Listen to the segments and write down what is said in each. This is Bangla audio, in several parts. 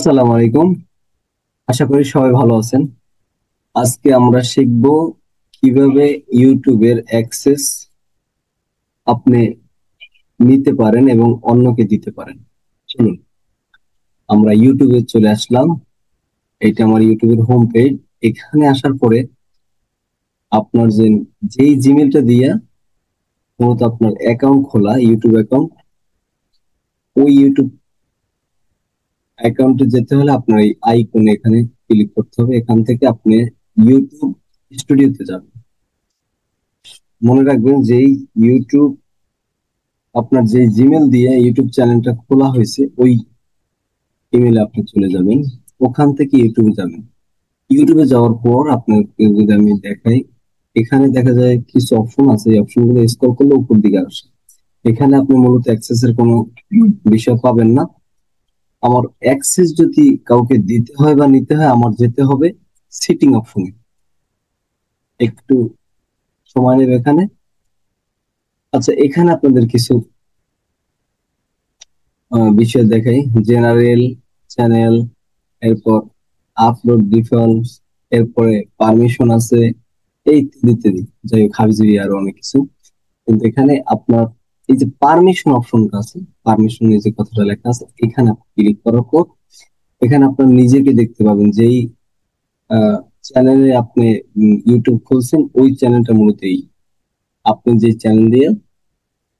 আসসালামু আলাইকুম। আশা করি সবাই ভালো আছেন। আজকে আমরা শিখব কিভাবে ইউটিউবের অ্যাক্সেস আপনি নিতে পারেন এবং অন্যকে দিতে পারেন। চলুন আমরা ইউটিউবে চলে আসলাম। এটা আমার ইউটিউবের হোম পেজ। এখানে আসার পরে আপনার যেই জিমেলটা দিয়ে মূলত আপনার অ্যাকাউন্ট খোলা, ইউটিউব অ্যাকাউন্ট, ওই ইউটিউব অ্যাকাউন্টে যেতে হলে আপনার এই আইকনে এখানে ক্লিক করতে হবে। এখান থেকে আপনি ইউটিউব স্টুডিওতে যাবেন। মনে রাখবেন যেই ইউটিউব আপনার যে জিমেল দিয়ে ইউটিউব চ্যানেলটা খোলা হয়েছে ওই ইমেলে আপনি চলে যাবেন। ওখান থেকে ইউটিউবে যাবেন। ইউটিউবে যাওয়ার পর আপনাকে যদি আমি দেখাই, এখানে দেখা যায় কিছু অপশন আছে। এই অপশন গুলো স্ক্রল করলে উপর দিকে আসে। এখানে আপনি মূলত অ্যাক্সেস এর কোনো বিষয় পাবেন না। আমার অ্যাক্সেস যদি কাউকে দিতে হয় বা নিতে হয়, আমার যেতে হবে সিটিং অপশনে। একটু সময় নেবে এখানে। আচ্ছা, এখানে আপনাদের কিছু বিষয় দেখাই। জেনারেল, চ্যানেল, এরপর আপলোড ডিফল্টস, এরপরে পারমিশন আছে, এই ইত্যাদি ইত্যাদি। যাই হোক, হাবিজাবি আরো অনেক কিছু। কিন্তু এখানে আপনার এই যে পারমিশন অপশনটা আছে, পারমিশনের যে কথাটা লেখা আছে, এখানে আপনি ক্লিক করার পর এখানে আপনার নিজেকে দেখতে পাবেন যেই চ্যানেলে আপনি ইউটিউব খুলছেন, ওই চ্যানেলটা মূলত এই আপনি যে চ্যানেল দিয়ে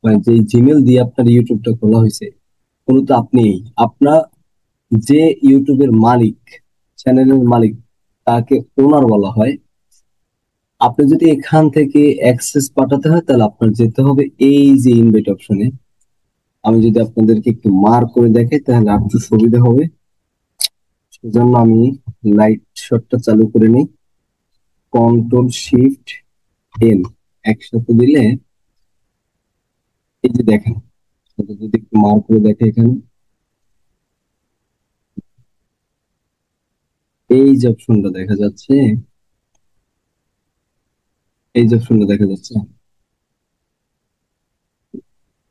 মানে যে জিমেল দিয়ে আপনার ইউটিউবটা খোলা হয়েছে, মূলত আপনি আপনার যে ইউটিউবের মালিক, চ্যানেলের মালিক, তাকে ওনার বলা হয়। আপনি যদি এখান থেকে অ্যাক্সেস পাঠাতে হয় তাহলে আপনার যেতে হবে এই যে ইনভাইট অপশনে। আমি যদি আপনাদেরকে একটু মার্ক করে দেখাই তাহলে আর একটু সুবিধা হবে। সেজন্য আমি লাইট শটটা চালু করে নিই। কন্ট্রোল শিফট এন একসাথে দিলে এই যে দেখেন, এটা যদি একটু মার্ক করে দেখে এখানে এই যে অপশনটা দেখা যাচ্ছে, এই যে অপশনটা দেখা যাচ্ছে,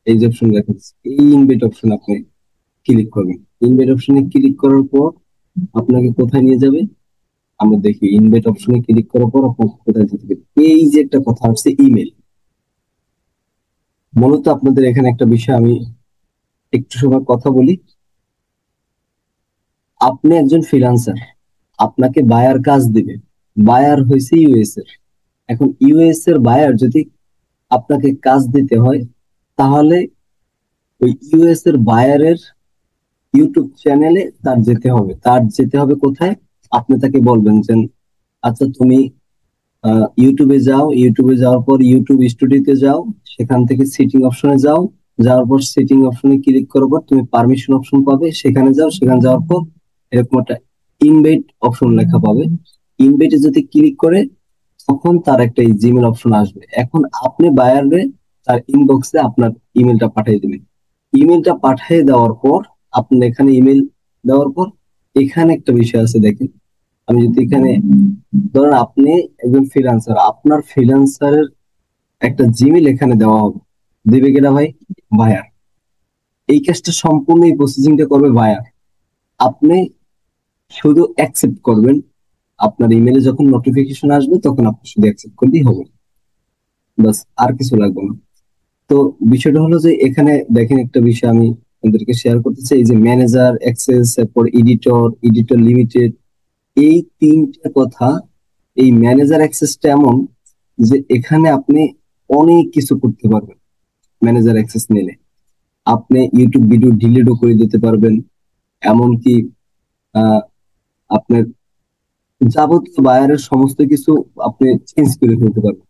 এই যে অপশন দেখা যাচ্ছে, এই ইনভাইট অপশন আপনি ক্লিক করবেন। ইনভাইট অপশনে ক্লিক করার পর আপনাকে কোথায় নিয়ে যাবে আমরা দেখি। ইনভাইট অপশনে ক্লিক করার পর আপনাকে কোথায় যেতে হবে, এই যে একটা কথা হচ্ছে ইমেল। মূলত আপনাদের এখানে একটা বিষয় আমি একটু সময় কথা বলি। আপনি একজন ফ্রিল্যান্সার, আপনাকে বায়ার কাজ দিবে। বায়ার হয়েছে ইউএস এর। এখন ইউএস এর বায়ার যদি আপনাকে কাজ দিতে হয়, তাহলে ওই ইউএস এর বায়ারের ইউটিউব চ্যানেলে তার যেতে হবে কোথায়। আপনি তাকে বলবেন যে আচ্ছা তুমি ইউটিউবে যাও, ইউটিউবে যাওয়ার পর ইউটিউব স্টুডিওতে যাও, সেখান থেকে সেটিং অপশনে যাও, যাওয়ার পর সেটিং অপশনে ক্লিক করার পর তুমি পারমিশন অপশন পাবে, সেখানে যাও। সেখানে যাওয়ার পর এরকম একটা ইনভাইট অপশন লেখা পাবে। ইনভাইটে যদি ক্লিক করে তখন তার একটা জিমেল অপশন আসবে। এখন আপনি বায়ারে তার ইনবক্সে আপনার ইমেলটা পাঠিয়ে দিবেন। ইমেলটা পাঠিয়ে দেওয়ার পর আপনি এখানে ইমেল দেওয়ার পর এখানে একটা বিষয় আছে দেখেন। আমি যদি এখানে ধরেন আপনি একজন ফ্রিল্যান্সার, আপনার ফ্রিল্যান্সারের একটা জিমেল এখানে দেওয়া হবে। দিবে কিনা ভাই? বায়ার। এই কাজটা সম্পূর্ণ এই প্রসেসিংটা করবে বায়ার। আপনি শুধু অ্যাকসেপ্ট করবেন। আপনার ইমেলে যখন নোটিফিকেশন আসবে তখন আপনি শুধু অ্যাকসেপ্ট করলেই হবে, বাস, আর কিছু লাগবে না। তো বিষয়টা হলো যে এখানে দেখেন একটা বিষয় আমি আপনাদেরকে শেয়ার করতে চাই। এই যে ম্যানেজার অ্যাক্সেস, তারপর এডিটর, এডিটর লিমিটেড, এই তিনটা কথা। এই ম্যানেজার অ্যাক্সেসটা এমন যে এখানে আপনি অনেক কিছু করতে পারবেন। ম্যানেজার অ্যাক্সেস নিলে আপনি ইউটিউব ভিডিও ডিলিটও করে দিতে পারবেন। এমনকি আহ আপনার যাবতীয় বায়ারের সমস্ত কিছু আপনি চেঞ্জ করে ফেলতে পারবেন।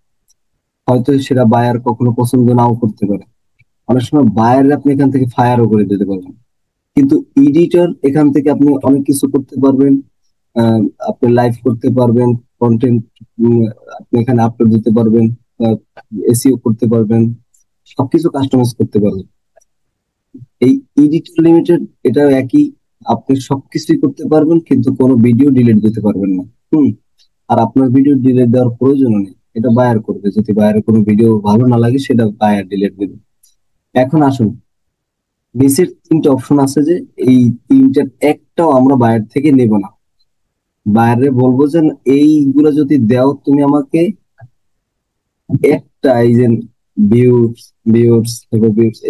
হয়তো সেটা বায়ার কখনো পছন্দ নাও করতে পারে। অনেক সময় বায়ার আপনি এখান থেকে ফায়ারও করে দিতে পারবেন। কিন্তু এডিটর এখান থেকে আপনি অনেক কিছু করতে পারবেন। আহ, আপনি লাইভ করতে পারবেন, কন্টেন্ট আপনি এখানে আপলোড দিতে পারবেন, এসইও করতে পারবেন, সবকিছু কাস্টমাইজ করতে পারবেন। এই এডিটর লিমিটেড এটাও একই। আপনি সবকিছুই করতে পারবেন কিন্তু কোনো ভিডিও ডিলিট দিতে পারবেন না। হুম। আর আপনার ভিডিও ডিলিট দেওয়ার প্রয়োজন নেই, এটা বায়ার করবে। যদি বায়ারের কোনো ভিডিও ভালো না লাগে সেটা বায়ার ডিলিট দেবে। এখন আসুন, নিচের তিনটে অপশন আছে যে এই তিনটার একটাও আমরা বায়ার থেকে নেব না। বায়ারে বলবো যে এইগুলো যদি দাও তুমি আমাকে, একটা এই যে ভিউস, ভিউস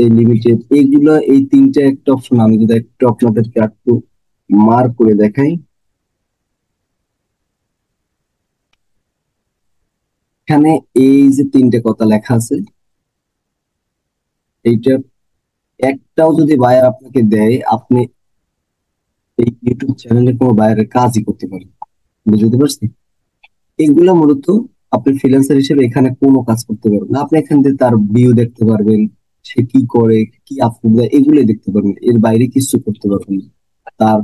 এই লিমিটেড, এইগুলো এই তিনটা একটা অপশন আমি যদি একটু আপনাদেরকে একটু মার্ক করে দেখাই। এখানে এই যে তিনটে কথা লেখা আছে, এইটা একটাও যদি বায়ার আপনাকে দেয়, আপনি এই ইউটিউব চ্যানেলে কোনো বায়ারের কাজই করতে পারেন। বুঝতে পারছি? এগুলো মূলত আপনি ফ্রিল্যান্সার হিসেবে এখানে কোনো কাজ করতে পারবেন না। আপনি এখান থেকে তার ভিউ দেখতে পারবেন, সে কি করে, কি আপলোড দেয়, এগুলোই দেখতে পারবেন। এর বাইরে কিছু করতে পারবেন না। তার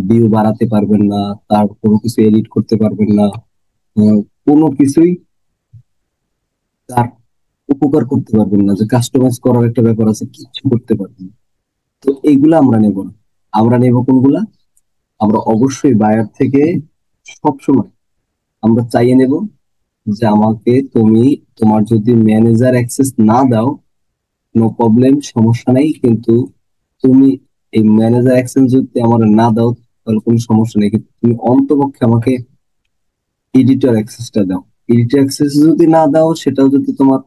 ভিউ বাড়াতে পারবেন না, তার কোনো কিছু এডিট করতে পারবেন না, আহ, কোনো কিছুই তার উপকার করতে পারবেন না। যে কাস্টমাইজ করার একটা ব্যাপার আছে, কিচ্ছু করতে পারবেন না। তো এইগুলা আমরা নেব না। আমরা নেব কোনগুলা? আমরা অবশ্যই বায়ার থেকে সবসময় আমরা চাইয়ে নেব যে আমাকে তুমি, তোমার যদি ম্যানেজার অ্যাক্সেস না দাও, নো প্রবলেম, সমস্যা নাই, কিন্তু তুমি এই ম্যানেজার অ্যাক্সেস যদি আমার না দাও তাহলে কোনো সমস্যা নেই, কিন্তু তুমি অন্তপক্ষে আমাকে এডিটর অ্যাক্সেসটা দাও। এডিটর অ্যাক্সেস যদি না দাও, সেটাও যদি তোমার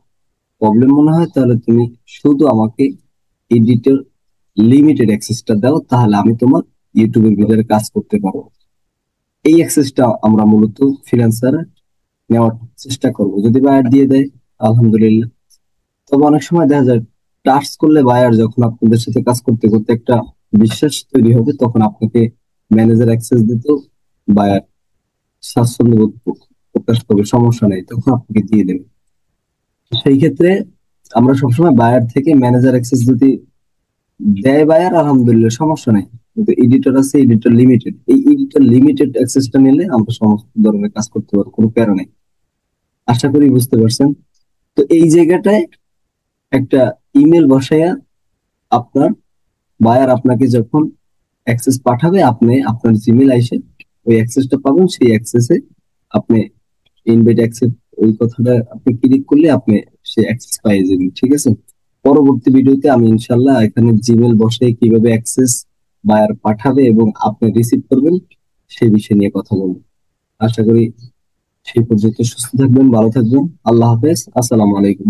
প্রবলেম মনে হয়, তাহলে তুমি শুধু আমাকে এডিটর লিমিটেড অ্যাক্সেসটা দাও, তাহলে আমি তোমার ইউটিউবের ভিতরে কাজ করতে পারবো। এই অ্যাক্সেসটা আমরা মূলত ফ্রিল্যান্সার নেওয়ার চেষ্টা করবো। যদি বায়ার দিয়ে দেয় আলহামদুলিল্লাহ। তবে অনেক সময় দেখা যায় টাস্ক করলে বায়ার যখন আপনাদের সাথে কাজ করতে করতে একটা বিশ্বাস তৈরি হবে, তখন আপনাকে ম্যানেজার অ্যাক্সেস দিতেও বায়ার স্বাচ্ছন্দ্য বোধ প্রকাশ করবে, সমস্যা নেই, তখন আপনাকে দিয়ে দেবে। সেই ক্ষেত্রে আমরা সবসময় বায়ার থেকে ম্যানেজার অ্যাক্সেস যদি দেয় বায়ার, আলহামদুলিল্লাহ, সমস্যা নেই। কিন্তু এডিটর আছে, এডিটর লিমিটেড, এই এডিটর লিমিটেড অ্যাক্সেসটা নিলে আমরা সমস্ত ধরনের কাজ করতে পারবো, কোনো প্যারা নেই। আশা করি বুঝতে পারছেন। তো এই জায়গাটায় একটা ইমেল বসাইয়া আপনার বায়ার আপনাকে যখন অ্যাক্সেস পাঠাবে, আপনি আপনার জিমেল আইসে ওই অ্যাক্সেসটা পাবেন। সেই অ্যাক্সেসে আপনি ইনভাইট অ্যাক্সেস, ওই কথাটা আপনি ক্লিক করলে আপনি সেই অ্যাক্সেস পেয়ে যাবেন। ঠিক আছে? পরবর্তী ভিডিওতে আমি ইনশাল্লাহ এখানে জিমেল বসে কিভাবে অ্যাক্সেস বায়ার পাঠাবে এবং আপনি রিসিভ করবেন সেই বিষয় নিয়ে কথা বলবো। আশা করি সেই পর্যন্ত সুস্থ থাকবেন, ভালো থাকবেন। আল্লাহ হাফেজ, আসসালামু আলাইকুম।